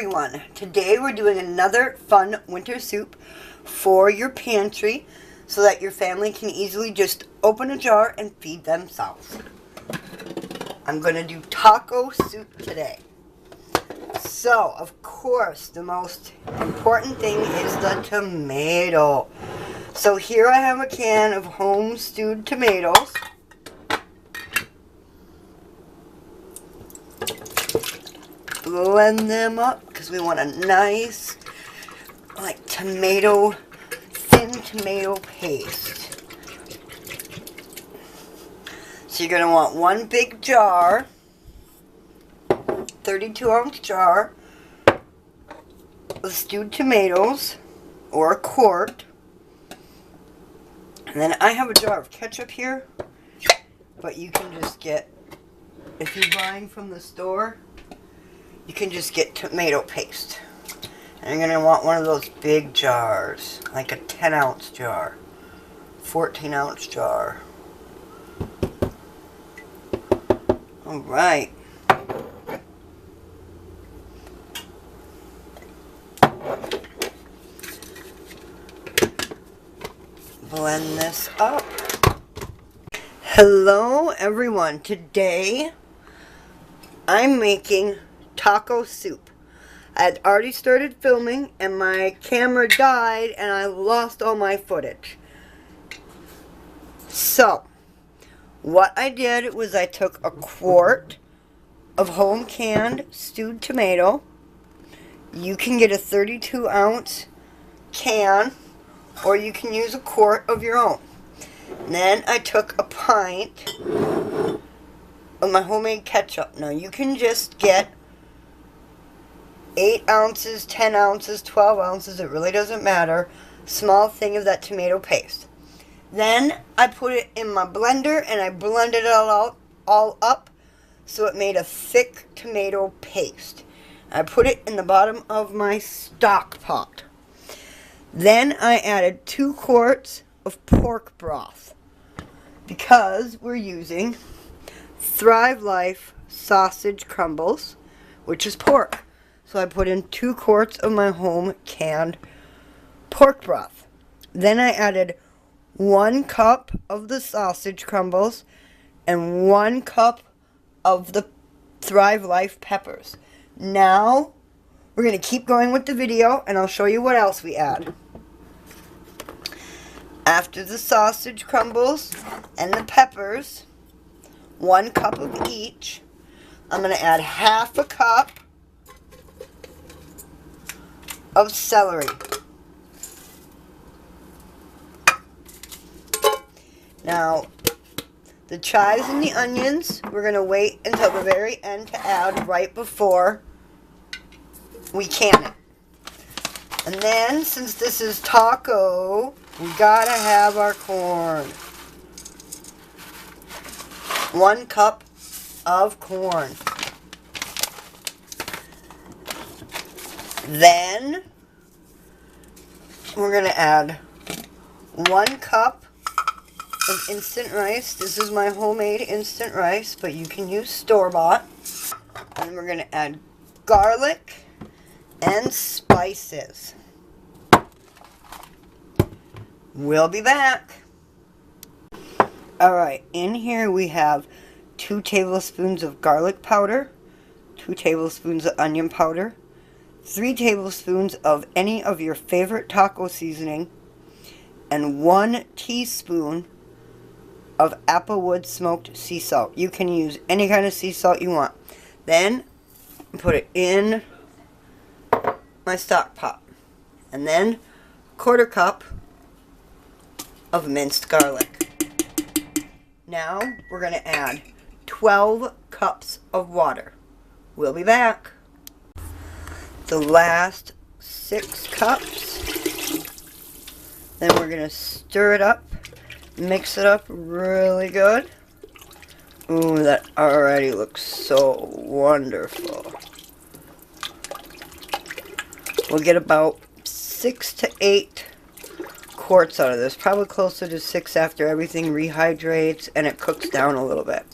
everyone. Today we're doing another fun winter soup for your pantry so that your family can easily just open a jar and feed themselves. I'm going to do taco soup today. So, of course, the most important thing is the tomato. So here I have a can of home stewed tomatoes. Blend them up because we want a nice, thin tomato paste. So you're going to want one big jar, 32-ounce jar of stewed tomatoes, or a quart. And then I have a jar of ketchup here, but you can just get, if you're buying from the store, you can just get tomato paste. And you're going to want one of those big jars, like a 10-ounce jar, 14-ounce jar. Alright. Blend this up. Hello everyone. Today I'm making taco soup. I had already started filming and my camera died and I lost all my footage. So, what I did was I took a quart of home canned stewed tomato. You can get a 32-ounce can or you can use a quart of your own. And then I took a pint of my homemade ketchup. Now you can just get 8 ounces, 10 ounces, 12 ounces, it really doesn't matter. Small thing of that tomato paste. Then I put it in my blender and I blended it all up so it made a thick tomato paste. I put it in the bottom of my stock pot. Then I added 2 quarts of pork broth because we're using Thrive Life sausage crumbles, which is pork. So I put in 2 quarts of my home canned pork broth. Then I added 1 cup of the sausage crumbles and 1 cup of the Thrive Life peppers. Now we're going to keep going with the video and I'll show you what else we add. After the sausage crumbles and the peppers, 1 cup of each, I'm going to add half a cup of celery. Now, the chives and the onions, we're going to wait until the very end to add right before we can it. And then, since this is taco, we gotta have our corn. 1 cup of corn. Then we're going to add 1 cup of instant rice. This is my homemade instant rice, but you can use store-bought. And we're going to add garlic and spices. We'll be back. Alright, in here we have 2 tablespoons of garlic powder, 2 tablespoons of onion powder, 3 tablespoons of any of your favorite taco seasoning, and 1 teaspoon of applewood smoked sea salt. You can use any kind of sea salt you want. Then put it in my stock pot. And then 1/4 cup of minced garlic. Now we're going to add 12 cups of water. We'll be back. The last 6 cups. Then we're going to stir it up, mix it up really good. Ooh, that already looks so wonderful. We'll get about 6 to 8 quarts out of this, probably closer to 6 after everything rehydrates and it cooks down a little bit.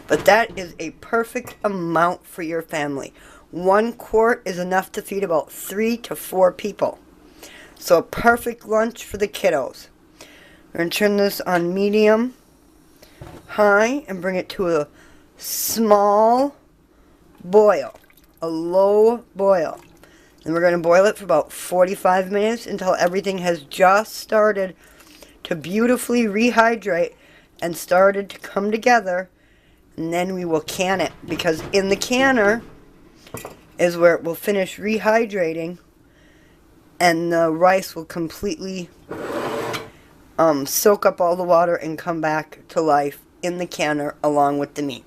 But that is a perfect amount for your family. 1 quart is enough to feed about 3 to 4 people. So a perfect lunch for the kiddos. We're going to turn this on medium high and bring it to a small boil, a low boil. And we're going to boil it for about 45 minutes until everything has just started to beautifully rehydrate and started to come together. And then we will can it, because in the canner is where it will finish rehydrating and the rice will completely soak up all the water and come back to life in the canner along with the meat.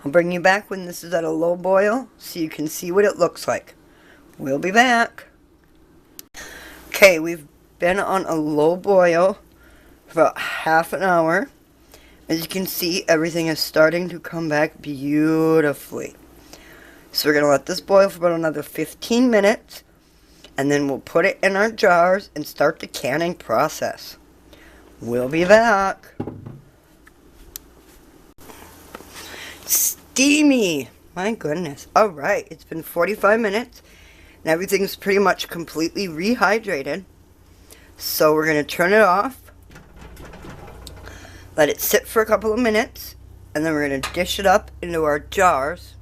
I'll bring you back when this is at a low boil so you can see what it looks like. We'll be back. Okay, we've been on a low boil for about half an hour. As you can see, everything is starting to come back beautifully. So we're going to let this boil for about another 15 minutes. And then we'll put it in our jars and start the canning process. We'll be back. Steamy! My goodness. Alright, it's been 45 minutes. And everything's pretty much completely rehydrated. So we're going to turn it off. Let it sit for a couple of minutes. And then we're going to dish it up into our jars.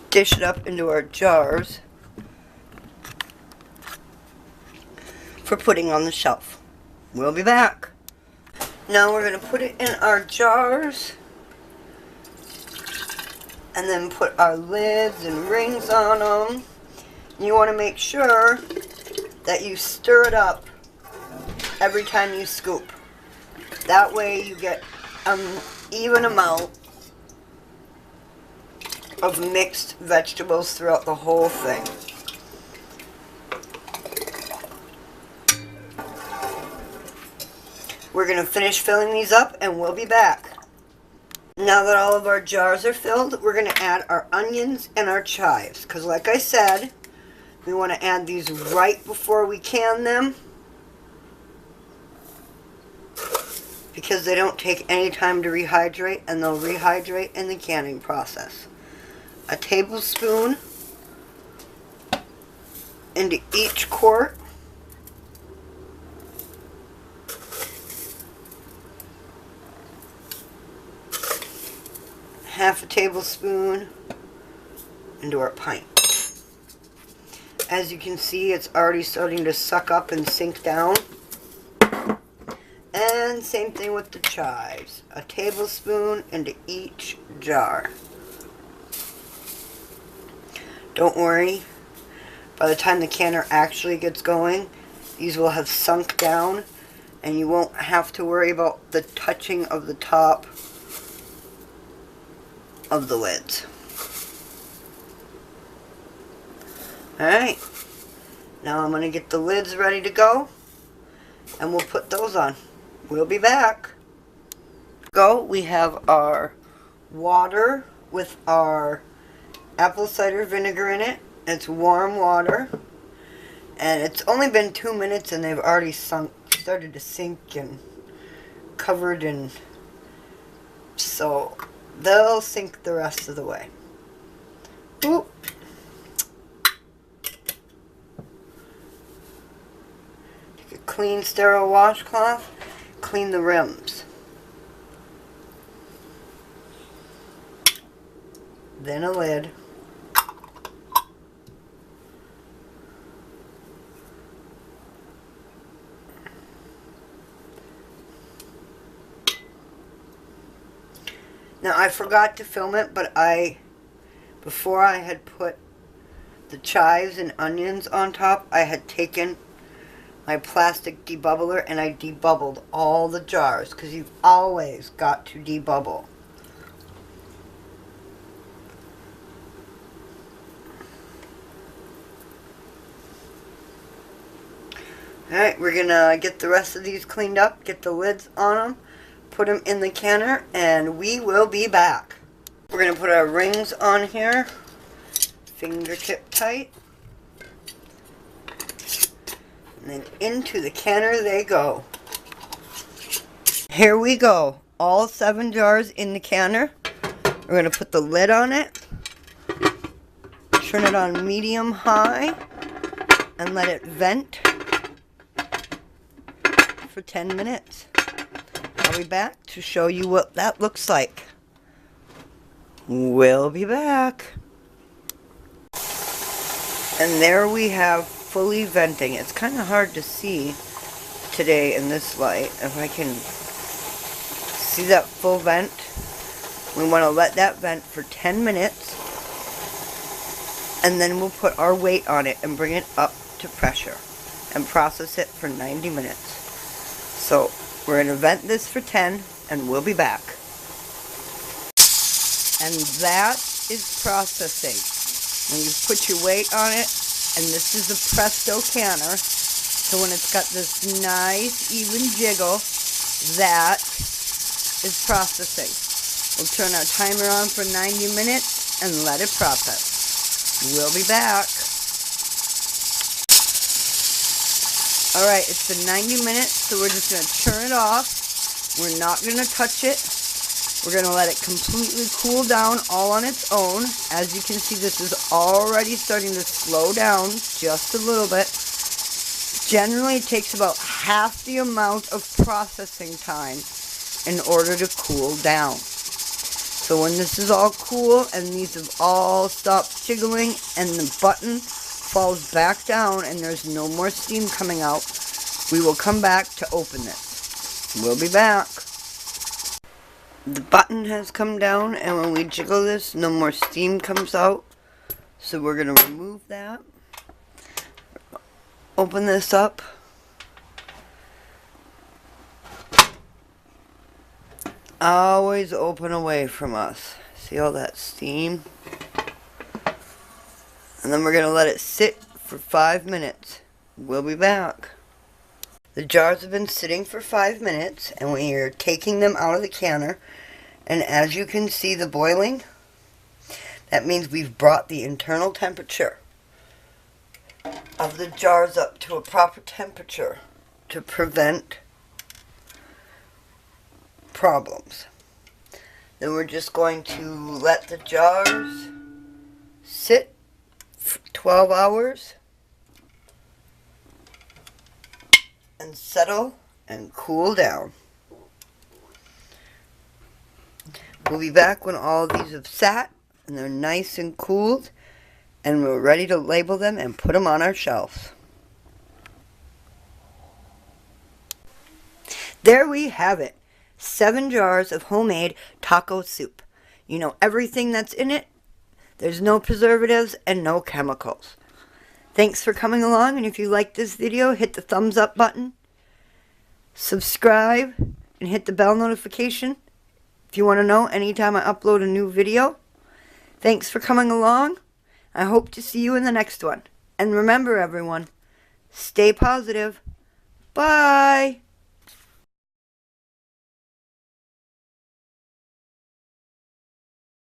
Dish it up into our jars for putting on the shelf. We'll be back. Now we're going to put it in our jars and then put our lids and rings on them. You want to make sure that you stir it up every time you scoop. That way you get an even amount of mixed vegetables throughout the whole thing. We're going to finish filling these up and we'll be back. Now that all of our jars are filled, we're going to add our onions and our chives. Because like I said, we want to add these right before we can them, because they don't take any time to rehydrate and they'll rehydrate in the canning process. A tablespoon into each quart. Half a tablespoon into our pint. As you can see, it's already starting to suck up and sink down. And same thing with the chives. A tablespoon into each jar. Don't worry, by the time the canner actually gets going, these will have sunk down and you won't have to worry about the touching of the top of the lids. Alright, now I'm going to get the lids ready to go and we'll put those on. We'll be back. We have our water with our apple cider vinegar in it. It's warm water. And it's only been 2 minutes and they've already started to sink and covered, and so they'll sink the rest of the way. Oop. Take a clean, sterile washcloth, clean the rims. Then a lid. Now I forgot to film it, but before I had put the chives and onions on top, I had taken my plastic debubbler and I debubbled all the jars, because you've always got to debubble. Alright, we're going to get the rest of these cleaned up, get the lids on them, put them in the canner, and we will be back. We're going to put our rings on here, fingertip tight, and then into the canner they go. Here we go. all 7 jars in the canner. We're going to put the lid on it, turn it on medium-high, and let it vent for 10 minutes. I'll be back to show you what that looks like. We'll be back. And there we have fully venting. It's kind of hard to see today in this light. If I can see that full vent, we want to let that vent for 10 minutes, and then we'll put our weight on it and bring it up to pressure and process it for 90 minutes. So we're going to vent this for 10, and we'll be back. And that is processing. When you put your weight on it, and this is a Presto canner, so when it's got this nice even jiggle, that is processing. We'll turn our timer on for 90 minutes and let it process. We'll be back. Alright, it's been 90 minutes, so we're just going to turn it off. We're not going to touch it. We're going to let it completely cool down all on its own. As you can see, this is already starting to slow down just a little bit. Generally, it takes about half the amount of processing time in order to cool down. So when this is all cool and these have all stopped jiggling and the button falls back down and there's no more steam coming out, we will come back to open this. We'll be back. The button has come down, and when we jiggle this, no more steam comes out. So we're going to remove that. Open this up. Always open away from us. See all that steam? And then we're going to let it sit for 5 minutes. We'll be back. The jars have been sitting for 5 minutes, and we are taking them out of the canner. And as you can see the boiling, that means we've brought the internal temperature of the jars up to a proper temperature to prevent problems. Then we're just going to let the jars sit for 12 hours and settle and cool down. We'll be back when all of these have sat and they're nice and cooled, and we're ready to label them and put them on our shelves. There we have it. 7 jars of homemade taco soup. You know everything that's in it. There's no preservatives and no chemicals. Thanks for coming along, and if you like this video, hit the thumbs up button, subscribe, and hit the bell notification if you want to know anytime I upload a new video. Thanks for coming along. I hope to see you in the next one. And remember, everyone, stay positive. Bye!